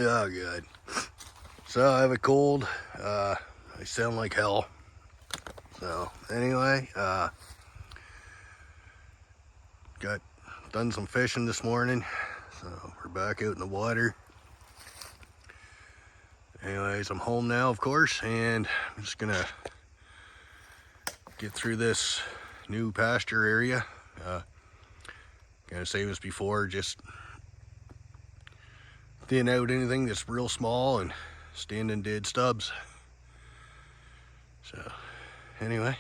Oh, good. So I have a cold. I sound like hell. So anyway, done some fishing this morning. So we're back out in the water. Anyways, I'm home now, of course, and I'm just gonna get through this new pasture area. Gonna save us before just thin out anything that's real small and standing dead stubs. So anyway,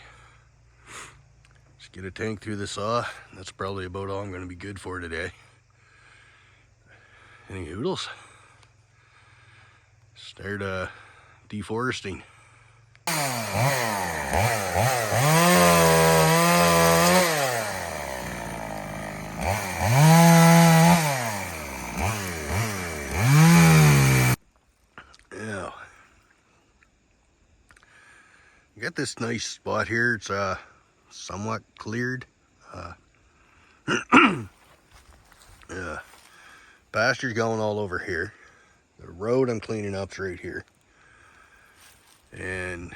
just get a tank through the saw. That's probably about all I'm going to be good for today. Any hoodles? Start deforesting. Yeah. Got this nice spot here. It's somewhat cleared. Yeah. Pasture's going all over here. The road I'm cleaning up's right here. And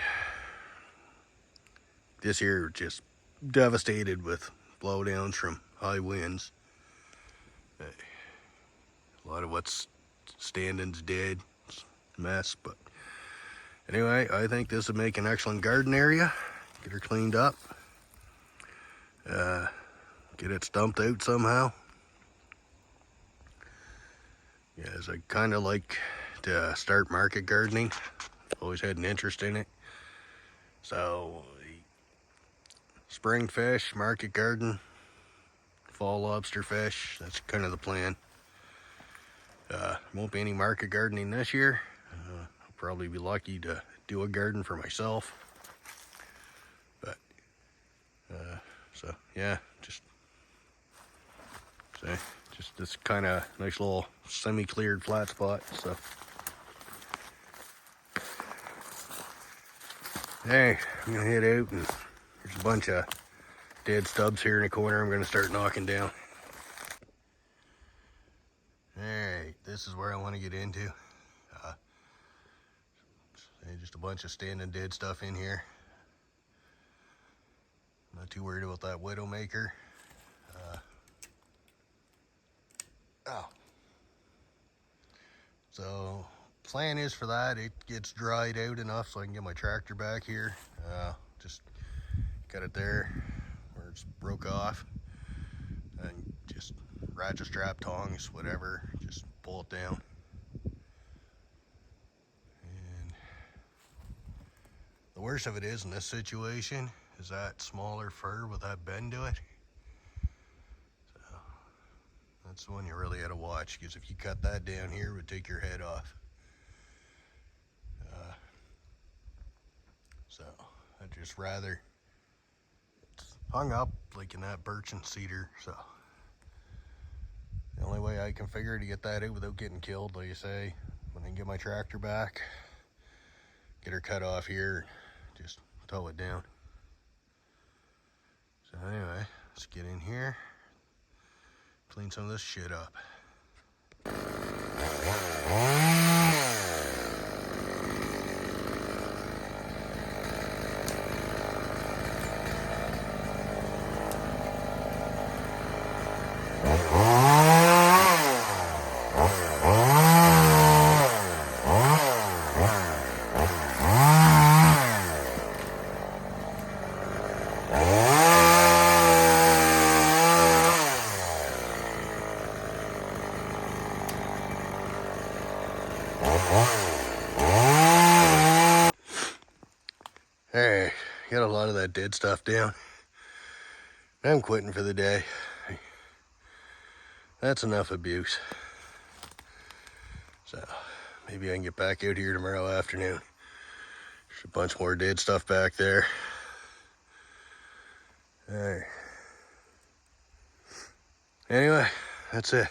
this here just devastated with blowdowns from high winds. A lot of what's standing's dead. It's a mess, but anyway, I think this would make an excellent garden area. Get her cleaned up. Get it stumped out somehow. Yeah, as I kind of like to start market gardening. Always had an interest in it. So, spring fish, market garden, fall lobster fish. That's kind of the plan. Won't be any market gardening this year. I'll probably be lucky to do a garden for myself. But, so yeah, just this kind of nice little semi-cleared flat spot. So, hey, I'm gonna head out, and there's a bunch of dead stubs here in the corner I'm gonna start knocking down. Alright, this is where I want to get into. Just a bunch of standing dead stuff in here. Not too worried about that widowmaker. So plan is for that it gets dried out enough so I can get my tractor back here. Just got it there where it's broke off, and just ratchet strap, tongs, whatever, just pull it down. And the worst of it is in this situation is that smaller fur with that bend to it. That's the one you really had to watch, because if you cut that down here, it would take your head off. So I'd just rather it's hung up like in that birch and cedar. So the only way I can figure to get that out without getting killed, like you say, when I can get my tractor back, get her cut off here, just tow it down. So anyway, let's get in here. Clean some of this shit up. Alright, got a lot of that dead stuff down. I'm quitting for the day. That's enough abuse. So maybe I can get back out here tomorrow afternoon. There's a bunch more dead stuff back there. Alright. Anyway, that's it.